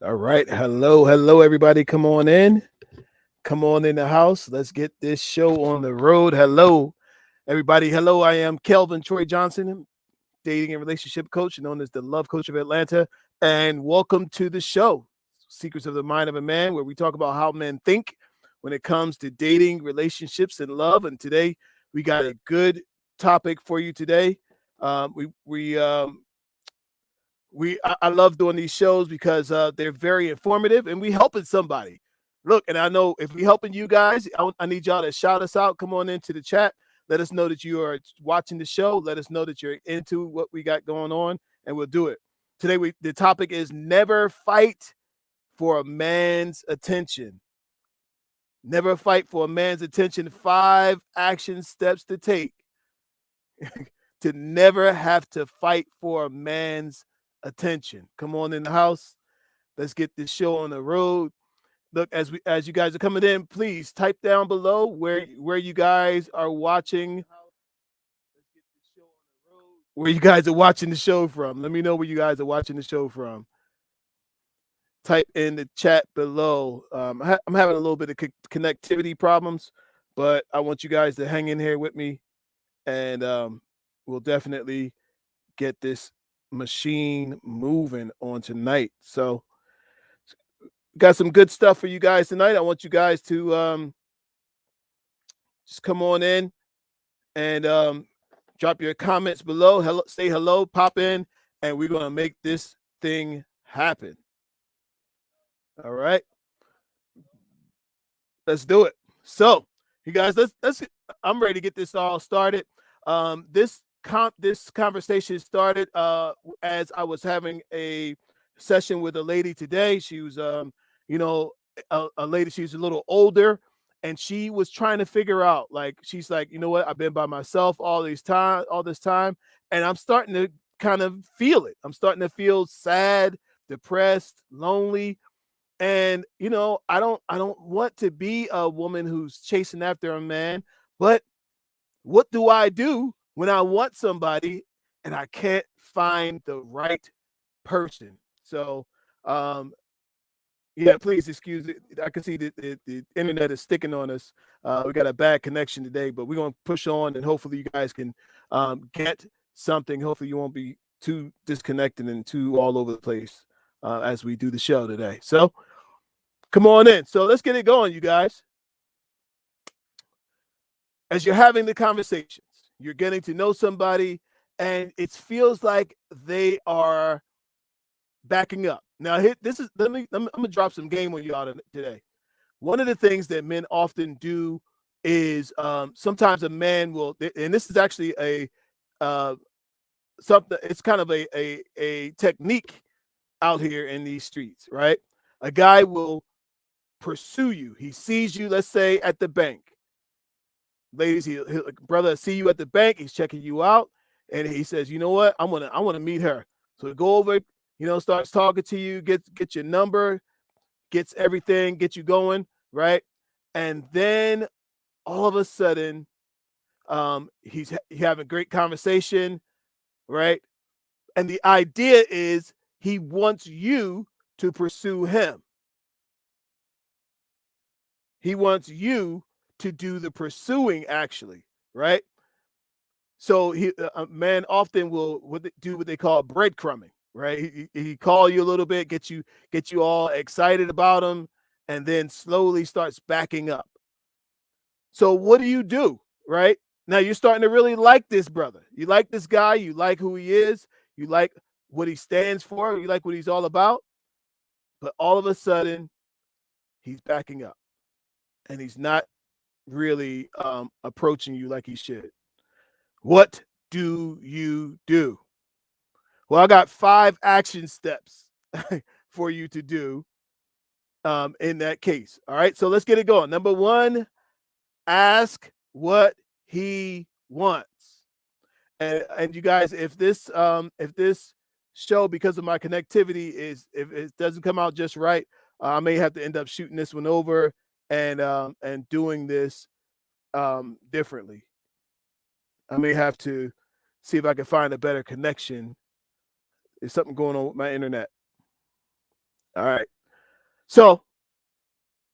All right. Hello, everybody. Come on in. Come on in the house. Let's get this show on the road. Hello, everybody. Hello, I am Kelvin Troy Johnson, dating and relationship coach, known as the Love Coach of Atlanta. And welcome to the show, Secrets of the Mind of a Man, where we talk about how men think when it comes to dating, relationships, and love. And today we got a good topic for you today. I love doing these shows because they're very informative and we helping somebody. Look, and I know if we helping you guys, I need y'all to shout us out. Come on into the chat. Let us know that you are watching the show. Let us know that you're into what we got going on, and we'll do it. Today, the topic is never fight for a man's attention. Never fight for a man's attention. 5 action steps to take to never have to fight for a man's attention. Come on in the house. Let's get this show on the road. Look, as you guys are coming in, please type down below where you guys are watching. Where you guys are watching the show from. Let me know where you guys are watching the show from. Type in the chat below. I'm having a little bit of connectivity problems, but I want you guys to hang in here with me, and we'll definitely get this machine moving on tonight. So got some good stuff for you guys tonight. I want you guys to just come on in and drop your comments below. Hello, say hello, pop in, and we're gonna make this thing happen. All right, let's do it. So, you guys, let's. I'm ready to get this all started. This conversation started as I was having a session with a lady today. She was you know, a lady. She's a little older, and she was trying to figure out. Like, she's like, you know what? I've been by myself all this time, and I'm starting to kind of feel it. I'm starting to feel sad, depressed, lonely, and I don't want to be a woman who's chasing after a man, but what do I do when I want somebody and I can't find the right person? So, um, yeah, please excuse it. I can see the internet is sticking on us. We got a bad connection today, but we're going to push on, and hopefully you guys can get something. Hopefully you won't be too disconnected and too all over the place as we do the show today. So come on in. So let's get it going, you guys. As you're having the conversations, you're getting to know somebody, and it feels like they are backing up. Now, this is I'm gonna drop some game on y'all today. One of the things that men often do is sometimes a man will, and this is actually a something. It's kind of a technique out here in these streets, right? A guy will pursue you. He sees you, let's say, at the bank. Ladies, he'll brother see you at the bank. He's checking you out, and he says, "You know what? I want to meet her." So go over, starts talking to you, get your number, gets everything, get you going, right? And then all of a sudden, he's having great conversation, right? And the idea is he wants you to pursue him. He wants you to do the pursuing, actually, right? So a man often will do what they call breadcrumbing, right? He call you a little bit, get you all excited about him, and then slowly starts backing up. So what do? Right? Now you're starting to really like this brother. You like this guy, you like who he is, you like what he stands for, you like what he's all about. But all of a sudden, he's backing up and he's not really approaching you like he should. What do you do? Well, I got 5 action steps for you to do in that case. All right, so let's get it going. Number 1, ask what he wants. And you guys, if this show, because of my connectivity, if it doesn't come out just right, I may have to end up shooting this one over and doing this differently. I may have to see if I can find a better connection. There's something going on with my internet. All right. So,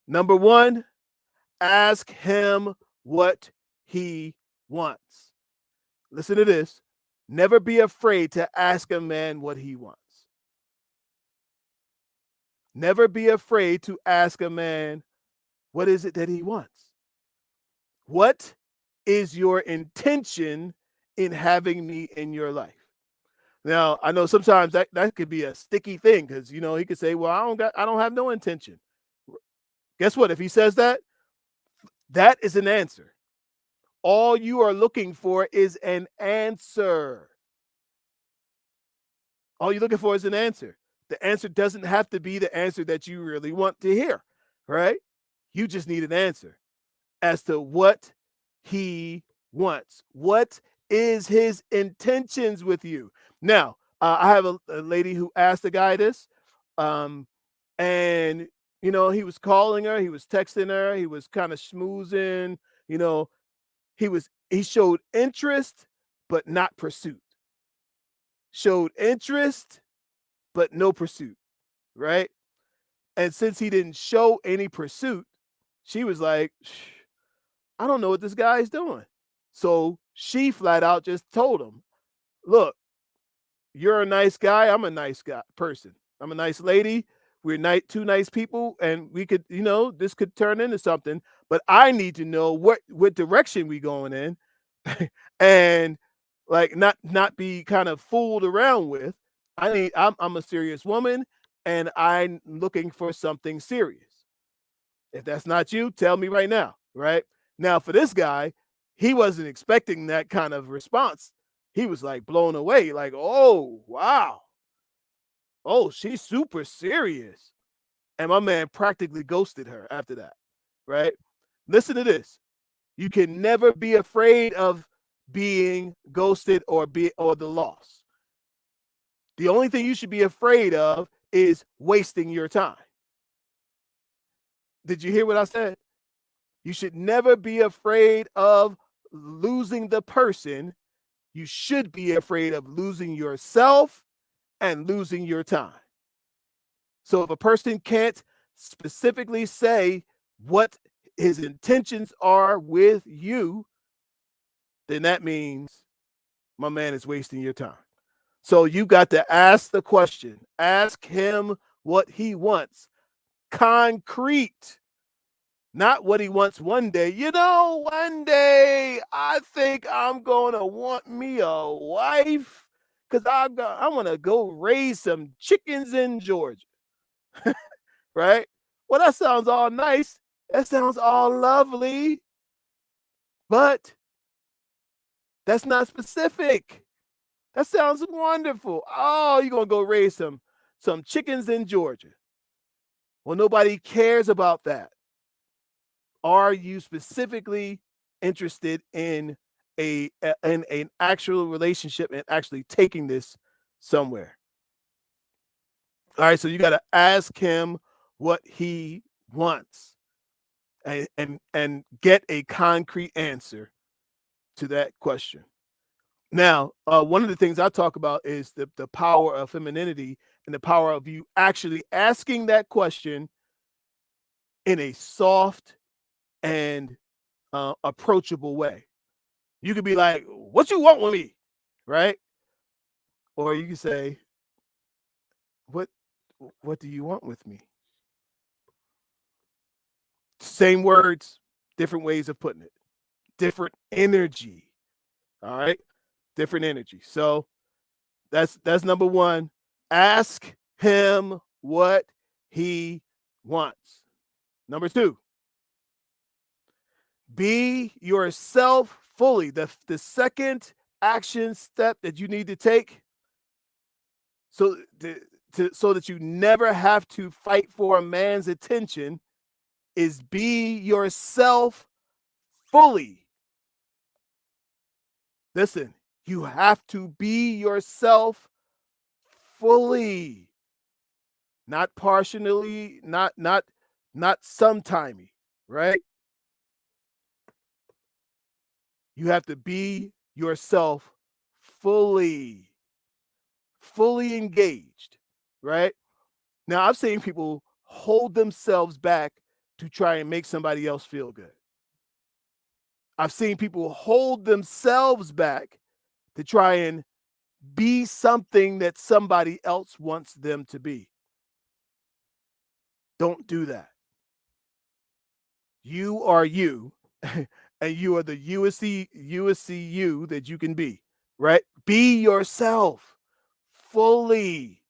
number one, ask him what he wants. Listen to this. Never be afraid to ask a man what he wants. Never be afraid to ask a man, what is it that he wants? What is your intention in having me in your life? Now, I know sometimes that could be a sticky thing because he could say, "Well, I don't have no intention." Guess what? If he says that, that is an answer. All you are looking for is an answer. All you're looking for is an answer. The answer doesn't have to be the answer that you really want to hear, right? You just need an answer as to what he wants. What is his intentions with you? Now, I have a lady who asked a guy this, um, and he was calling her, he was texting her, he was kind of schmoozing. You know, he showed interest, but not pursuit. Showed interest, but no pursuit, right? And since he didn't show any pursuit, she was like, I don't know what this guy is doing. So she flat out just told him, look, you're a nice guy. I'm a nice guy person. I'm a nice lady. We're two nice people, and we could, this could turn into something. But I need to know what direction we going in, and like not be kind of fooled around with. I'm a serious woman, and I'm looking for something serious. If that's not you, tell me right now, right? Now, for this guy, he wasn't expecting that kind of response. He was like blown away, like, oh, wow. Oh, she's super serious. And my man practically ghosted her after that, right? Listen to this. You can never be afraid of being ghosted or the loss. The only thing you should be afraid of is wasting your time. Did you hear what I said? You should never be afraid of losing the person. You should be afraid of losing yourself and losing your time. So if a person can't specifically say what his intentions are with you, then that means my man is wasting your time. So you got to ask the question. Ask him what he wants. Concrete. Not what he wants one day. One day I think I'm going to want me a wife because I want to go raise some chickens in Georgia, right? Well, that sounds all nice. That sounds all lovely, but that's not specific. That sounds wonderful. Oh, you're going to go raise some chickens in Georgia. Well, nobody cares about that. Are you specifically interested in in an actual relationship and actually taking this somewhere? All right, so you got to ask him what he wants and get a concrete answer to that question. Now, one of the things I talk about is the power of femininity and the power of you actually asking that question in a soft and approachable way. You could be like, "What you want with me?" Right? Or you can say, "What what do you want with me?" Same words, different ways of putting it. Different energy. All right? Different energy. So, that's number 1. Ask him what he wants. Number 2, be yourself fully. The second action step that you need to take so so that you never have to fight for a man's attention is be yourself fully. Listen, you have to be yourself fully, not partially, not sometimey, right? You have to be yourself fully, fully engaged, right? Now, I've seen people hold themselves back to try and make somebody else feel good. I've seen people hold themselves back to try and be something that somebody else wants them to be. Don't do that. You are you, and you are the USC you that you can be, right? Be yourself fully.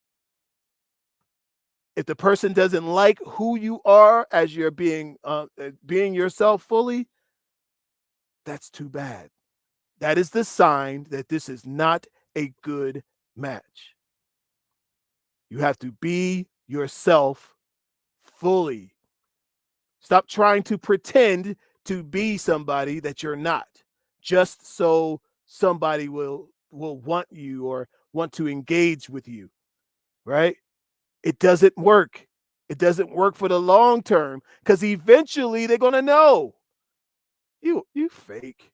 If the person doesn't like who you are as you're being yourself fully, that's too bad. That is the sign that this is not a good match. You have to be yourself fully. Stop trying to pretend to be somebody that you're not, just so somebody will want you or want to engage with you, right? It doesn't work. It doesn't work for the long term because eventually they're gonna know you fake.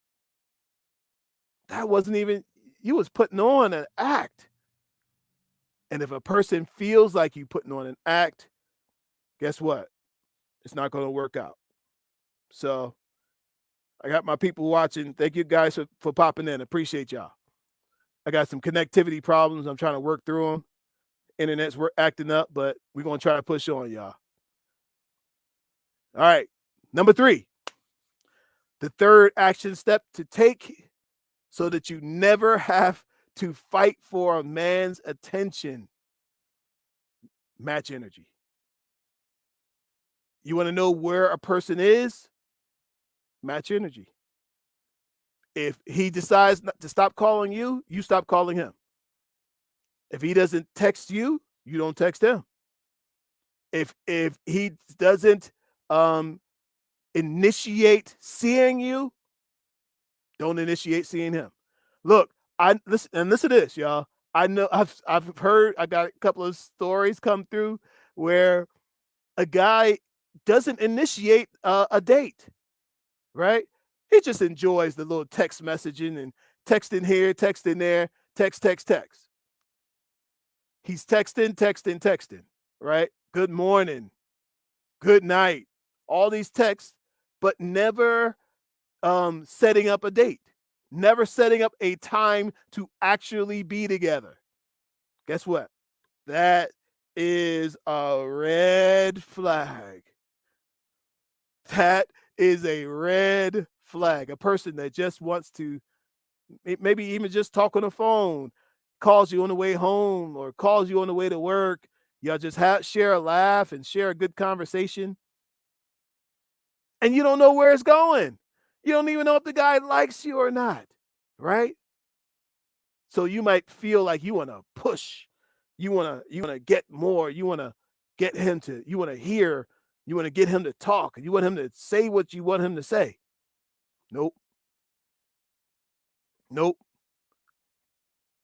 That wasn't even you was putting on an act. And if a person feels like you putting on an act, guess what? It's not going to work out. So I got my people watching. Thank you guys for popping in. Appreciate y'all. I got some connectivity problems. I'm trying to work through them. Internet's acting up, but we're going to try to push on, y'all. All right. Number 3, the third action step to take so that you never have to fight for a man's attention. Match energy. You want to know where a person is? Match energy. If he decides not to stop calling you, you stop calling him. If he doesn't text you, you don't text him. If he doesn't initiate seeing you, don't initiate seeing him. Look, I listen to this, y'all. I know I've heard, I got a couple of stories come through where a guy doesn't initiate a date, right? He just enjoys the little text messaging and texting here, texting there, text, text, text. He's texting, right? Good morning, good night, all these texts, but never setting up a date, never setting up a time to actually be together. Guess what? That is a red flag. That is a red flag. A person that just wants to maybe even just talk on the phone, calls you on the way home or calls you on the way to work. Y'all just share a laugh and share a good conversation. And you don't know where it's going. You don't even know if the guy likes you or not, right? So you might feel like you want to push. You want to get more. You want to get him to, you want to hear, you want to get him to talk. You want him to say what you want him to say. Nope. Nope.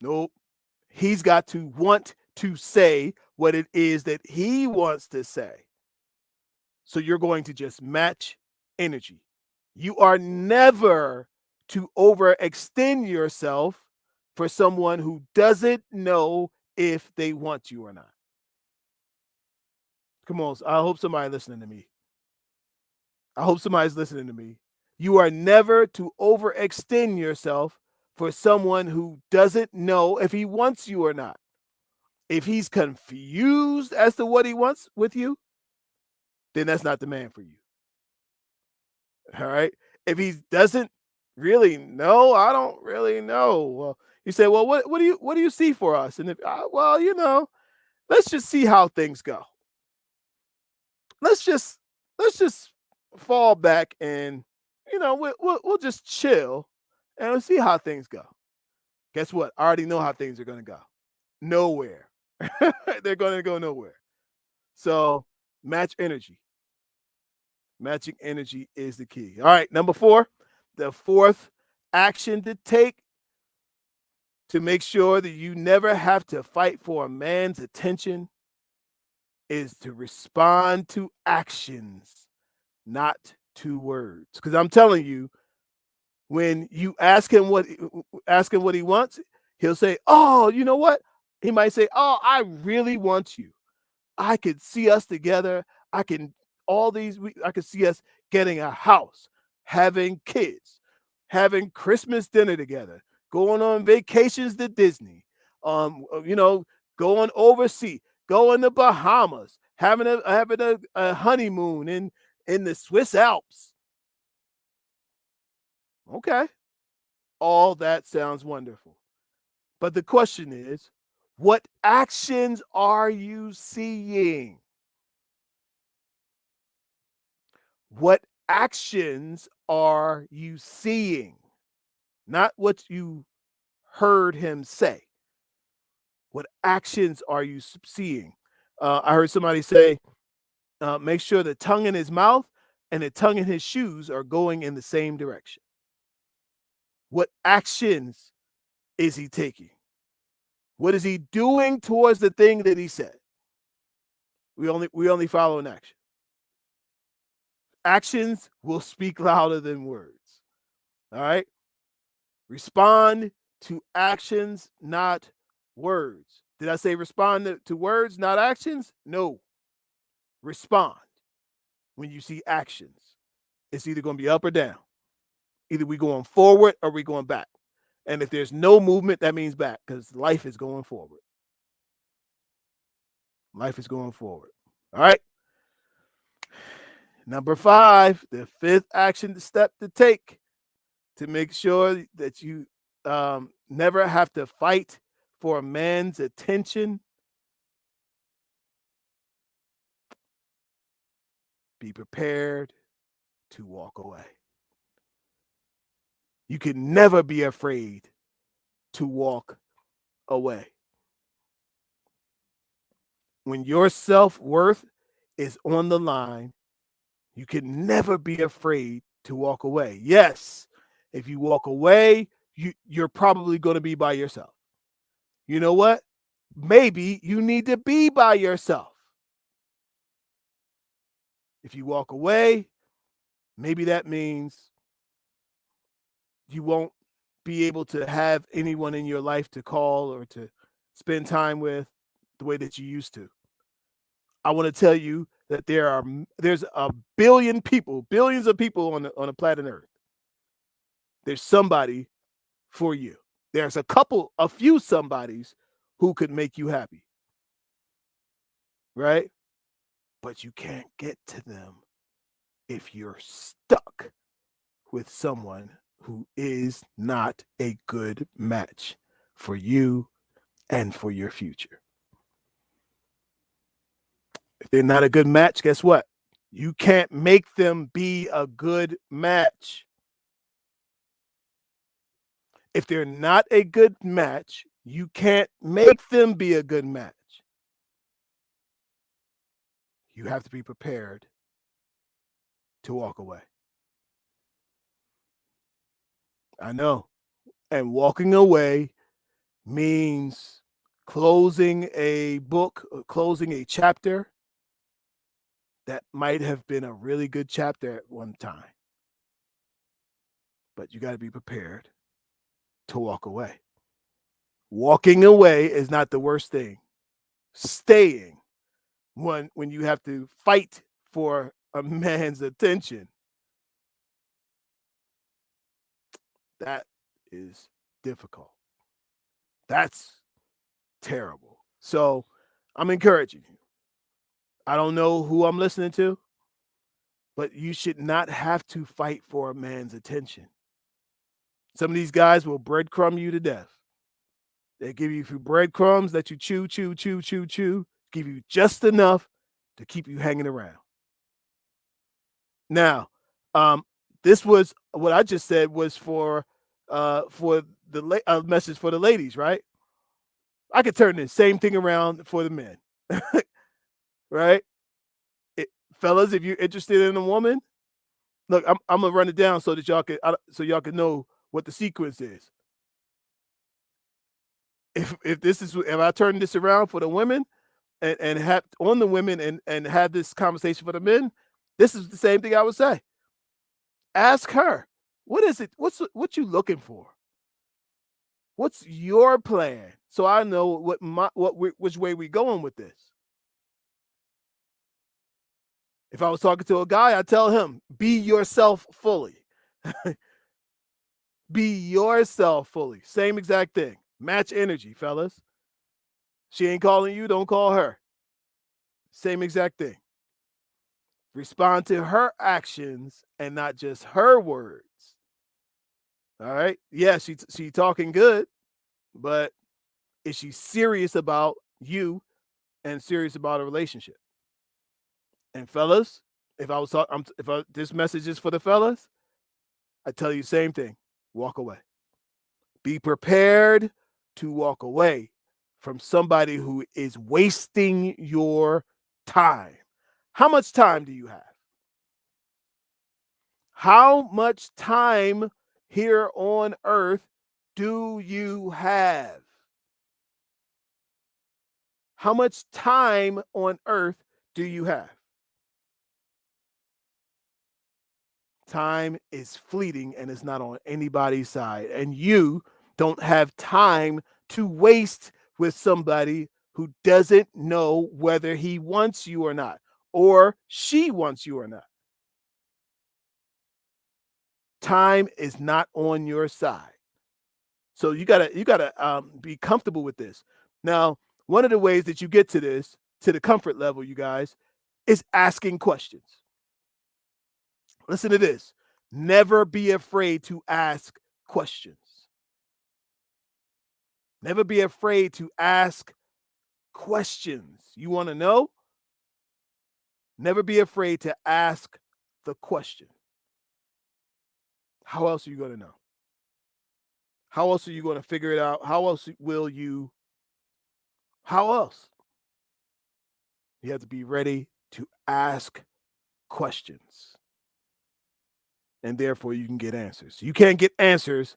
Nope. He's got to want to say what it is that he wants to say. So you're going to just match energy. You are never to overextend yourself for someone who doesn't know if they want you or not. Come on. I hope somebody's listening to me. I hope somebody's listening to me. You are never to overextend yourself for someone who doesn't know if he wants you or not. If he's confused as to what he wants with you, then that's not the man for you. All right. If he doesn't really know, I don't really know. Well, you say, well, what do you see for us? And if well, let's just see how things go. Let's just fall back and we'll just chill and we'll see how things go. Guess what? I already know how things are going to go. Nowhere. They're going to go nowhere. So match energy. Matching energy is the key. All right, number 4, the fourth action to take to make sure that you never have to fight for a man's attention is to respond to actions, not to words. Because I'm telling you, when you ask him what he wants, he'll say, "Oh, you know what?" He might say, "Oh, I really want you." I could see us together. I can I could see us getting a house, having kids, having Christmas dinner together, going on vacations to Disney, you know, going overseas, going to Bahamas, having a honeymoon in the Swiss Alps. Okay, all that sounds wonderful. But the question is, what actions are you seeing? What actions are you seeing? Not what you heard him say. What actions are you seeing? I heard somebody say, make sure the tongue in his mouth and the tongue in his shoes are going in the same direction. What actions is he taking? What is he doing towards the thing that he said? We only follow an action. Actions will speak louder than words. All right. Respond to actions, not words. Did I say respond to words, not actions? No. Respond when you see actions. It's either going to be up or down. Either we going forward or we going back. And if there's no movement, that means back because life is going forward. Life is going forward. All right. Number 5, the 5th action step to take to make sure that you never have to fight for a man's attention. Be prepared to walk away. You can never be afraid to walk away. When your self-worth is on the line, you can never be afraid to walk away. Yes, if you walk away, you're probably going to be by yourself. You know what? Maybe you need to be by yourself. If you walk away, maybe that means you won't be able to have anyone in your life to call or to spend time with the way that you used to. I want to tell you that there's a billion people, billions of people on the planet Earth. There's somebody for you. There's a few somebodies who could make you happy, right? But you can't get to them if you're stuck with someone who is not a good match for you and for your future. If they're not a good match, guess what? You can't make them be a good match. If they're not a good match, you can't make them be a good match. You have to be prepared to walk away. I know. And walking away means closing a book, or closing a chapter that might have been a really good chapter at one time. But you got to be prepared to walk away. Walking away is not the worst thing. Staying when you have to fight for a man's attention, that is difficult. That's terrible. So I'm encouraging you. I don't know who I'm listening to, but you should not have to fight for a man's attention. Some of these guys will breadcrumb you to death. They give you a few breadcrumbs that you chew, chew, chew, chew, chew, give you just enough to keep you hanging around. Now, this was what I just said was for the message for the ladies, right? I could turn the same thing around for the men, right? Fellas, if you're interested in a woman, look, I'm gonna run it down so that y'all can know what the sequence is. If I turn this around for the women and have on the women and have this conversation for the men, this is the same thing I would say. Ask her, what is it? What you looking for? What's your plan? So I know which way we going with this. If I was talking to a guy, I tell him, be yourself fully. Be yourself fully. Same exact thing. Match energy, fellas. She ain't calling you, don't call her. Same exact thing. Respond to her actions and not just her words. All right. Yeah, she talking good, but is she serious about you and serious about a relationship? And fellas, if I was talking, this message is for the fellas, I tell you the same thing. Walk away. Be prepared to walk away from somebody who is wasting your time. How much time do you have? How much time here on earth do you have? How much time on earth do you have? Time is fleeting and it's not on anybody's side. And you don't have time to waste with somebody who doesn't know whether he wants you or not, or she wants you or not. Time is not on your side. So you gotta be comfortable with this. Now, one of the ways that you get to this, to the comfort level, you guys, is asking questions. Listen to this. Never be afraid to ask questions. Never be afraid to ask questions. You want to know? Never be afraid to ask the question. How else are you going to know? How else are you going to figure it out? How else will you? How else? You have to be ready to ask questions. And therefore, you can get answers. You can't get answers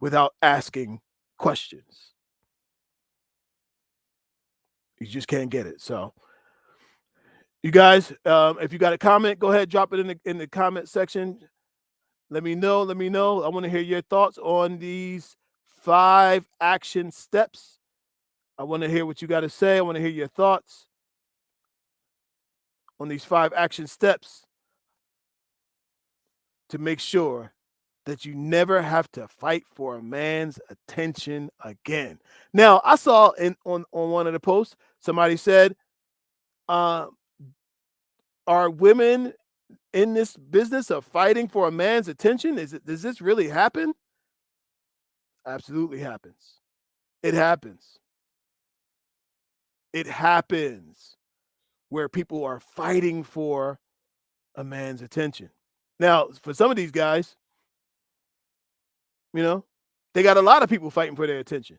without asking questions. You just can't get it. So, you guys, if you got a comment, go ahead, drop it in the comment section. Let me know. Let me know. I want to hear your thoughts on these 5 action steps. I want to hear what you got to say. I want to hear your thoughts on these 5 action steps to make sure that you never have to fight for a man's attention again. Now, I saw on one of the posts, somebody said, uh, are women in this business of fighting for a man's attention? Does this really happen? Absolutely happens. It happens. It happens where people are fighting for a man's attention. Now, for some of these guys, you know, they got a lot of people fighting for their attention,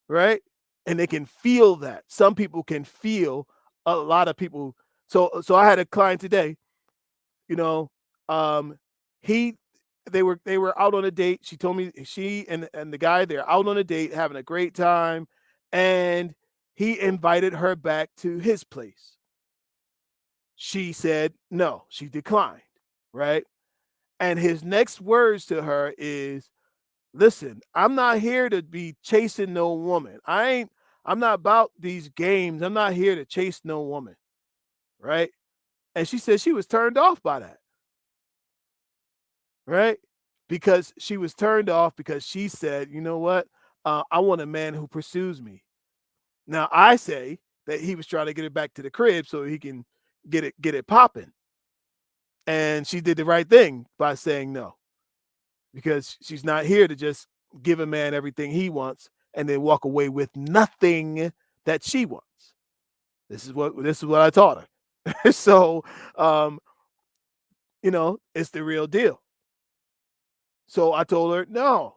right? And they can feel that. Some people can feel a lot of people. So I had a client today, you know, um, he they were out on a date. She told me she and the guy, they're out on a date having a great time, and he invited her back to his place. She said no, she declined, right? And his next words to her is, listen, I'm not here to be chasing no woman. I'm not about these games. I'm not here to chase no woman, right? And she said she was turned off by that, right? Because she was turned off because she said, you know what? I want a man who pursues me. Now I say that he was trying to get it back to the crib so he can get it popping. And she did the right thing by saying no, because she's not here to just give a man everything he wants and then walk away with nothing that she wants. This is what I taught her. So um, it's the real deal. So I told her, no,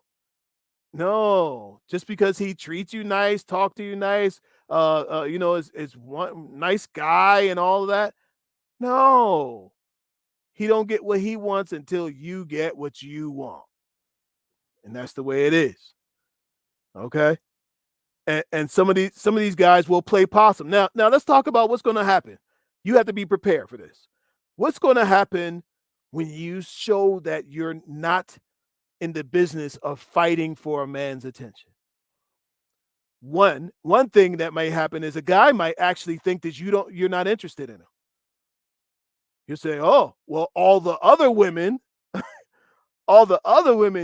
no, just because he treats you nice, talk to you nice, is one nice guy and all of that. No, he don't get what he wants until you get what you want. And that's the way it is. Okay. And some of these guys will play possum. Now let's talk about what's going to happen. You have to be prepared for this. What's going to happen when you show that you're not in the business of fighting for a man's attention? One thing that might happen is a guy might actually think that you're not interested in him. You say, oh, well, all the other women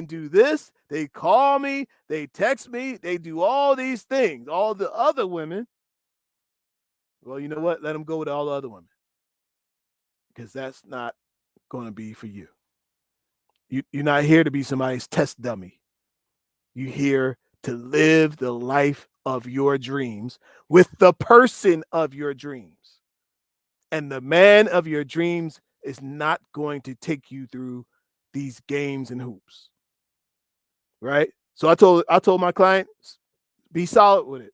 do this. They call me, they text me, they do all these things. All the other women. Well, you know what? Let them go with all the other women because that's not going to be for you. You're not here to be somebody's test dummy. You're here to live the life of your dreams with the person of your dreams. And the man of your dreams is not going to take you through these games and hoops. Right? So I told my client, be solid with it.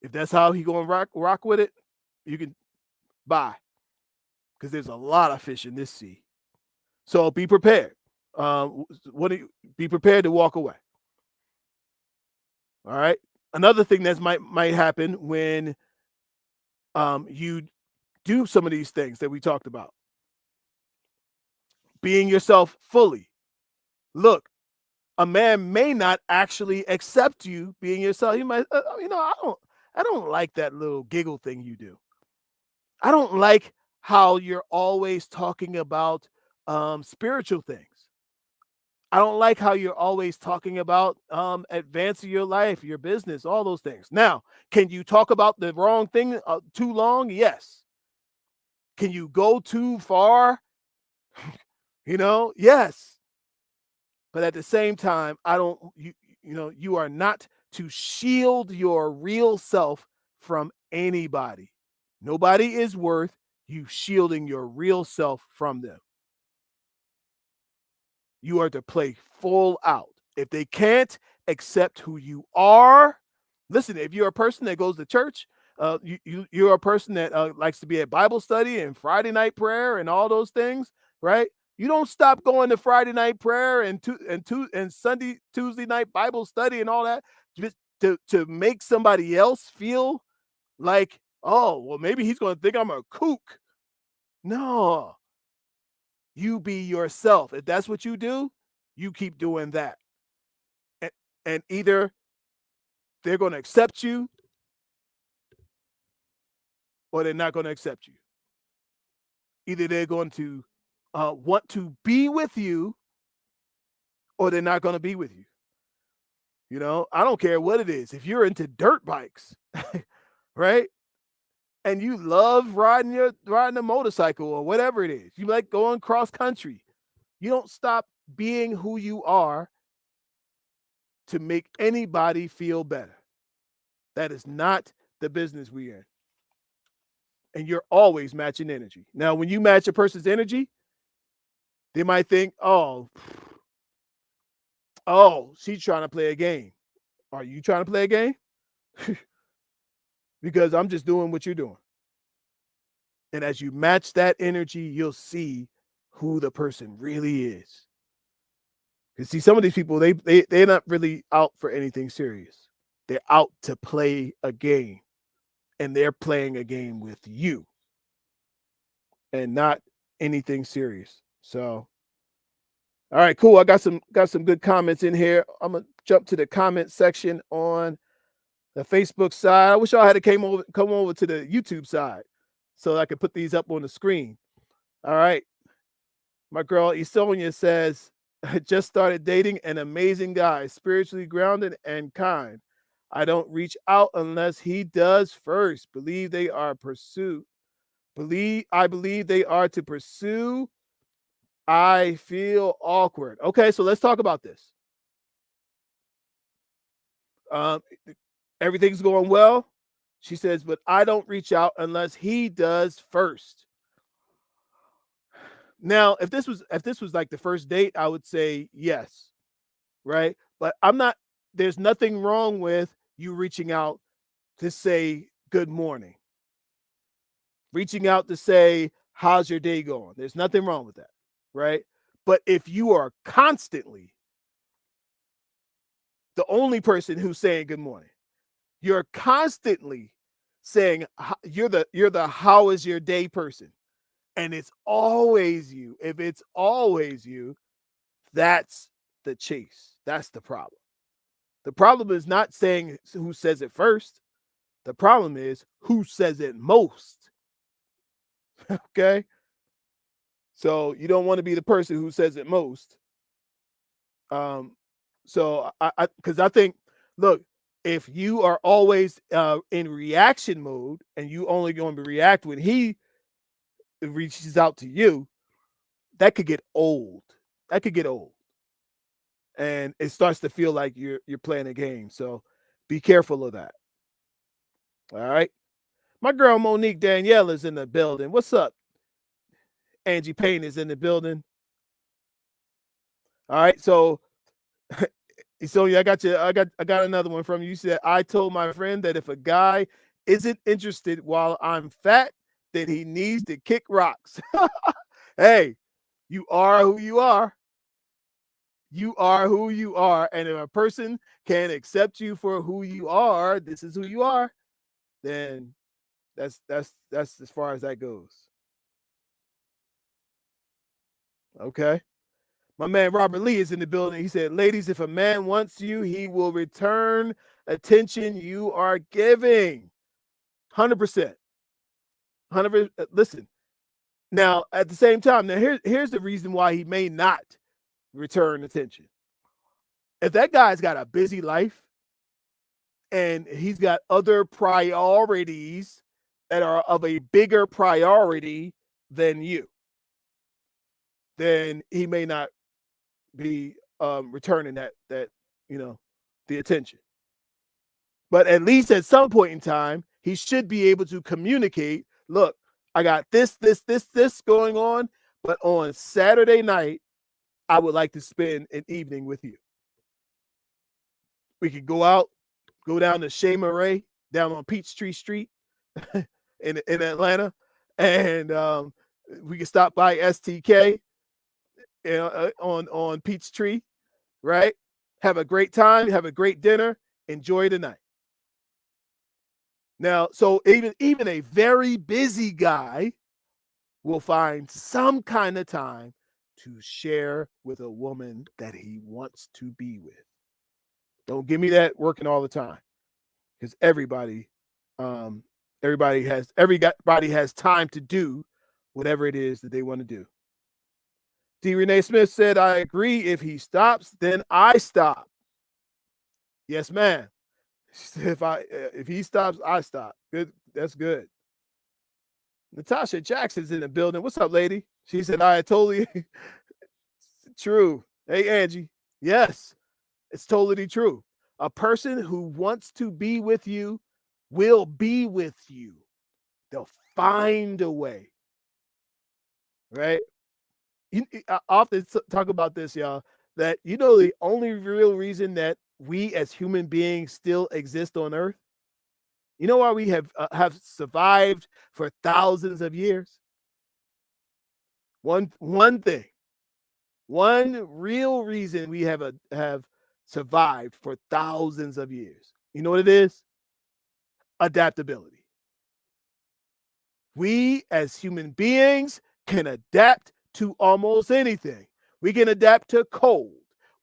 If that's how he gonna rock with it, you can buy. Because there's a lot of fish in this sea. So be prepared. What do you be prepared to walk away? All right. Another thing that might happen when you do some of these things that we talked about, being yourself fully. Look, a man may not actually accept you being yourself. He might, I don't like that little giggle thing you do. I don't like how you're always talking about spiritual things. I don't like how you're always talking about advancing your life, your business, all those things. Now, can you talk about the wrong thing too long? Yes. Can you go too far? Yes. But at the same time, I don't you are not to shield your real self from anybody. Nobody is worth you shielding your real self from them. You are to play full out. If they can't accept who you are, listen, if you're a person that goes to church, you're a person that likes to be at Bible study and Friday night prayer and all those things, right? You don't stop going to Friday night prayer and Sunday Tuesday night Bible study and all that just to make somebody else feel like, oh, well, maybe he's going to think I'm a kook. No, you be yourself. If that's what you do, you keep doing that. And, and either they're going to accept you or they're not going to accept you. Either they're going to want to be with you or they're not going to be with you. I don't care what it is. If you're into dirt bikes, right? And you love riding a motorcycle or whatever it is, you like going cross country. You don't stop being who you are to make anybody feel better. That is not the business we're in. And you're always matching energy. Now, when you match a person's energy, they might think, oh, she's trying to play a game. Are you trying to play a game? Because I'm just doing what you're doing. And as you match that energy, you'll see who the person really is. You see, some of these people, they're not really out for anything serious. They're out to play a game. And they're playing a game with you. And not anything serious. So, all right, cool. I got some good comments in here. I'm gonna jump to the comment section on the Facebook side. I wish y'all had come over to the YouTube side so I could put these up on the screen. All right. My girl Isonia says, I just started dating an amazing guy, spiritually grounded and kind. I don't reach out unless he does first. I believe they are to pursue. I feel awkward. Okay, so let's talk about this. Everything's going well. She says, but I don't reach out unless he does first. Now, if this was like the first date, I would say yes, right? But there's nothing wrong with you reaching out to say good morning. Reaching out to say, how's your day going? There's nothing wrong with that, right? But if you are constantly the only person who's saying good morning, you're constantly saying you're the how is your day person, and it's always you. If it's always you, that's the chase. That's the problem. The problem is not saying who says it first. The problem is who says it most. Okay. So you don't want to be the person who says it most. Um, so because I think, look, if you are always in reaction mode and you only going to react when he reaches out to you, that could get old. That could get old, and it starts to feel like you're playing a game. So be careful of that. All right. My girl Monique Danielle is in the building. What's up? Angie Payne is in the building. All right. So yeah, I got you. I got another one from you. You said I told my friend that if a guy isn't interested while I'm fat, then he needs to kick rocks. Hey, you are who you are. You are who you are. And if a person can accept you for who you are, this is who you are, then that's as far as that goes. Okay. My man Robert Lee is in the building. He said, ladies, if a man wants you, he will return attention you are giving. 100%. 100%. Listen, now at the same time, now here's the reason why he may not return attention. If that guy's got a busy life and he's got other priorities that are of a bigger priority than you, then he may not be returning that you know the attention. But at least at some point in time, he should be able to communicate. Look, I got this going on, but on Saturday night, I would like to spend an evening with you. We could go out, go down to Shea Marais, down on Peachtree Street in Atlanta, and we could stop by STK on Peachtree, right? Have a great time, have a great dinner, enjoy the night. Now, so even a very busy guy will find some kind of time to share with a woman that he wants to be with. Don't give me that working all the time, because um, everybody has time to do whatever it is that they want to do. D. Renee Smith said, "I agree. If he stops, then I stop." Yes, ma'am. If he stops, I stop. Good. That's good. Natasha Jackson's in the building. What's up, lady? She said, I totally true. Hey, Angie. Yes, it's totally true. A person who wants to be with you will be with you. They'll find a way, right? I often talk about this, y'all, that the only real reason that we as human beings still exist on Earth, why we have survived for thousands of years? One thing. One real reason we have survived for thousands of years. You know what it is? Adaptability. We as human beings can adapt to almost anything. We can adapt to cold.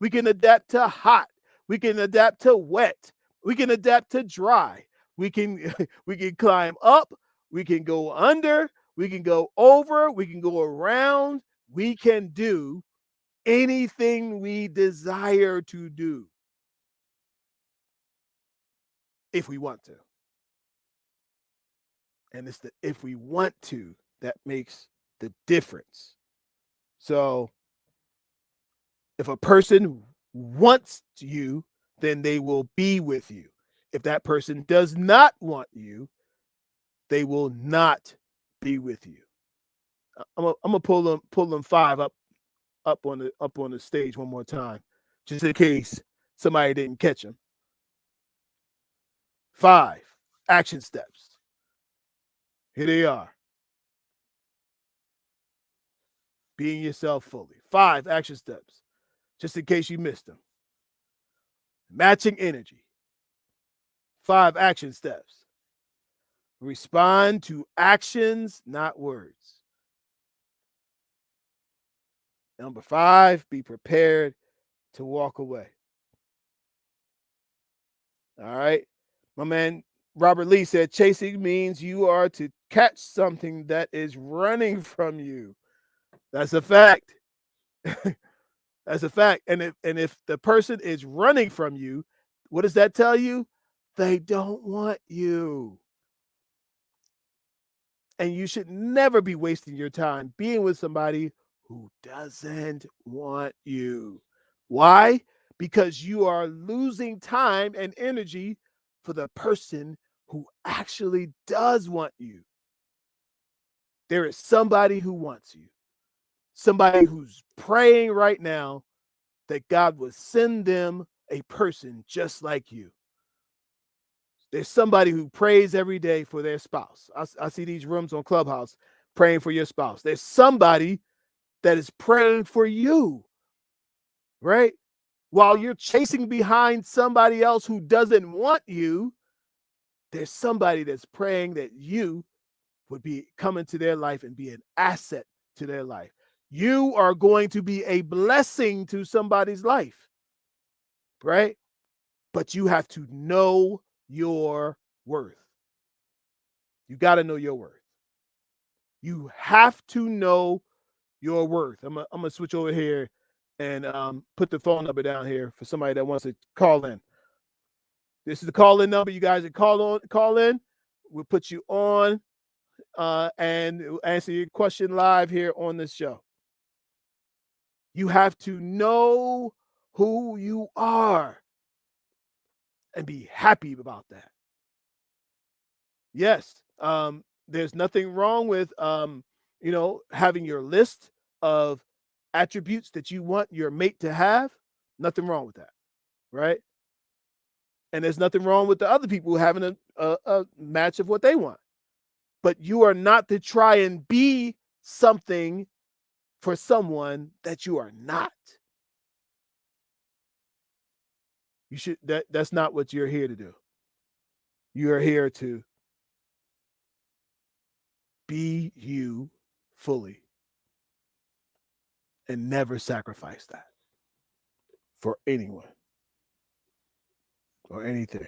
We can adapt to hot. We can adapt to wet. We can adapt to dry. We can we can climb up. We can go under. We can go over. We can go around. We can do anything we desire to do if we want to. And it's the if we want to that makes the difference. So if a person wants you, then they will be with you. If that person does not want you, they will not be with you. I'm gonna pull them five up on the stage one more time, just in case somebody didn't catch them. 5 action steps. Here they are. Being yourself fully. 5 action steps, just in case you missed them. Matching energy. 5 action steps. Respond to actions, not words. Number 5, be prepared to walk away. All right. My man Robert Lee said chasing means you are to catch something that is running from you. That's a fact. That's a fact. And if the person is running from you, what does that tell you? They don't want you. And you should never be wasting your time being with somebody who doesn't want you. Why? Because you are losing time and energy for the person who actually does want you. There is somebody who wants you, somebody who's praying right now that God would send them a person just like you. There's somebody who prays every day for their spouse. I see these rooms on Clubhouse praying for your spouse. There's somebody that is praying for you, right? While you're chasing behind somebody else who doesn't want you, there's somebody that's praying that you would be come into their life and be an asset to their life. You are going to be a blessing to somebody's life, right? But you have to know your worth. You got to know your worth. You have to know your worth. I'm gonna switch over here and put the phone number down here for somebody that wants to call in. This is the call-in number. You guys that call in. We'll put you on and we'll answer your question live here on this show. You have to know who you are and be happy about that. Yes, there's nothing wrong with having your list of attributes that you want your mate to have. Nothing wrong with that, right? And there's nothing wrong with the other people having a match of what they want. But you are not to try and be something for someone that you are not. You should that's not what you're here to do. You are here to be you fully and never sacrifice that for anyone or anything.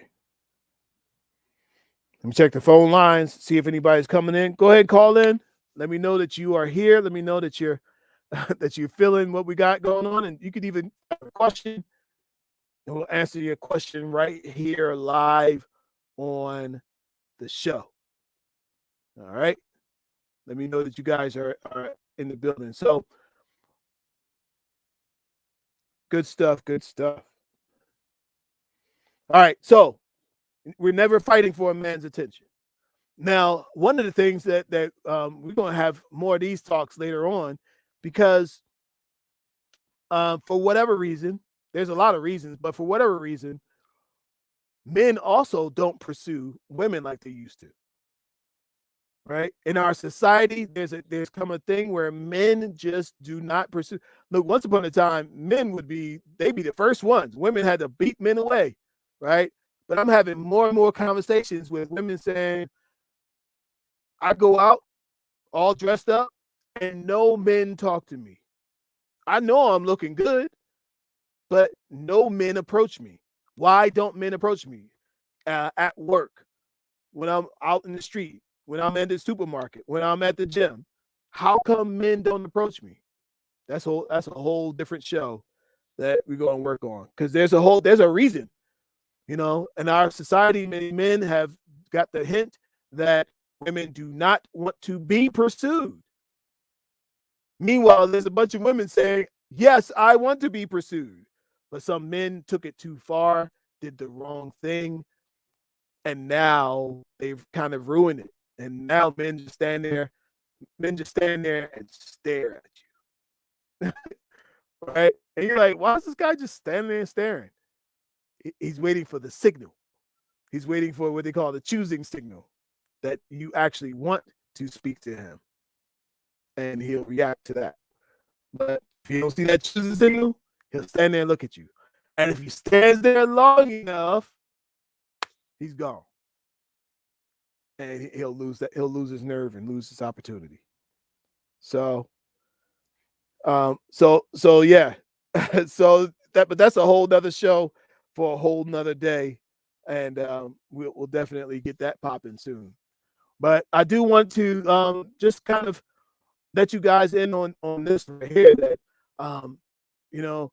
Let me check the phone lines, see if anybody's coming in. Go ahead and call in. Let me know that you are here. Let me know that you're that you're feeling what we got going on. And you could even have a question, and we'll answer your question right here live on the show. All right. Let me know that you guys are in the building. So good stuff. Good stuff. All right. So we're never fighting for a man's attention. Now, one of the things that we're going to have more of these talks later on, because for whatever reason, there's a lot of reasons, but for whatever reason, men also don't pursue women like they used to. Right? In our society, there's come a thing where men just do not pursue. Look, once upon a time, men they'd be the first ones. Women had to beat men away, right? But I'm having more and more conversations with women saying, I go out all dressed up and no men talk to me. I know I'm looking good, but no men approach me. Why don't men approach me? At work, when I'm out in the street, when I'm at the supermarket, when I'm at the gym. How come men don't approach me? That's a whole different show that we're going to work on, because there's a reason. In our society, many men have got the hint that women do not want to be pursued. Meanwhile, there's a bunch of women saying, yes, I want to be pursued. But some men took it too far, did the wrong thing, and now they've kind of ruined it. And now men just stand there and stare at you. Right? And you're like, why is this guy just standing there and staring? He's waiting for the signal. He's waiting for what they call the choosing signal, that you actually want to speak to him. And he'll react to that. But if you don't see that choosing signal, he'll stand there and look at you. And if he stands there long enough, he's gone. And he'll lose his nerve and lose his opportunity. So yeah. But that's a whole nother show for a whole nother day. And we'll definitely get that popping soon. But I do want to just kind of let you guys in on this right here, that you know,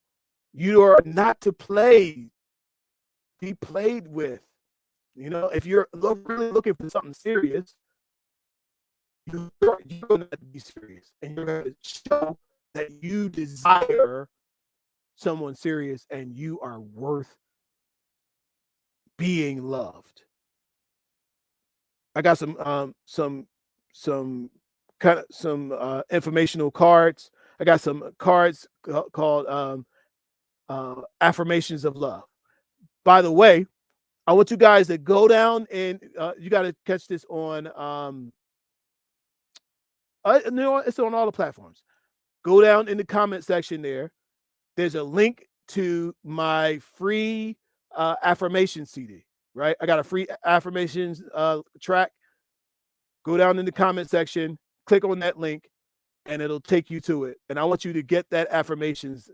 you are not to be played with. You know, if you're really looking for something serious, you're going to have to be serious, and you're going to show that you desire someone serious and you are worth being loved. I got some kind of some informational cards. I got some cards called Affirmations of Love. By the way, I want you guys to go down and you got to catch this on you know, it's on all the platforms. Go down in the comment section there. There's a link to my free affirmation CD, right? I got a free affirmations track. Go down in the comment section, click on that link, and it'll take you to it. And I want you to get that affirmations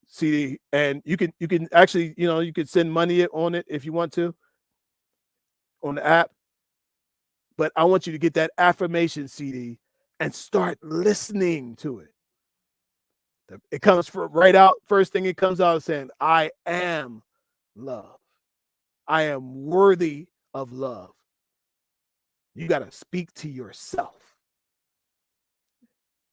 CD, and you can actually, you know, you could send money on it if you want to on the app. But I want you to get that affirmation CD and start listening to it. It comes from right out. First thing it comes out saying, I am love. I am worthy of love. You got to speak to yourself.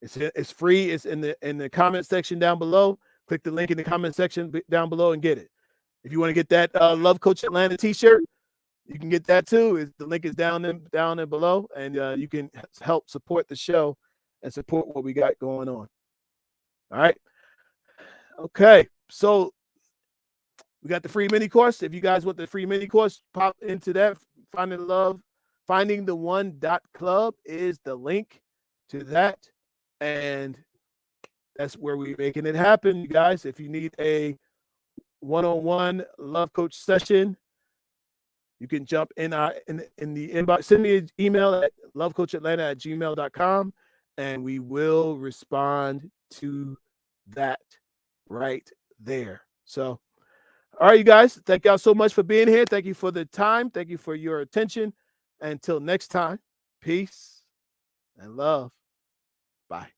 It's free. It's in the comment section down below. Click the link in the comment section down below and get it. If you want to get that Love Coach Atlanta t-shirt, you can get that too. The link is down and below, and you can help support the show and support what we got going on. All right. Okay. So we got the free mini course. If you guys want the free mini course, pop into that. Finding the one.club is the link to that. And that's where we're making it happen, you guys. If you need a one-on-one love coach session, you can jump in the inbox. Send me an email at lovecoachatlanta@gmail.com, and we will respond to that right there. So, all right, you guys. Thank y'all so much for being here. Thank you for the time. Thank you for your attention. Until next time, peace and love. Bye.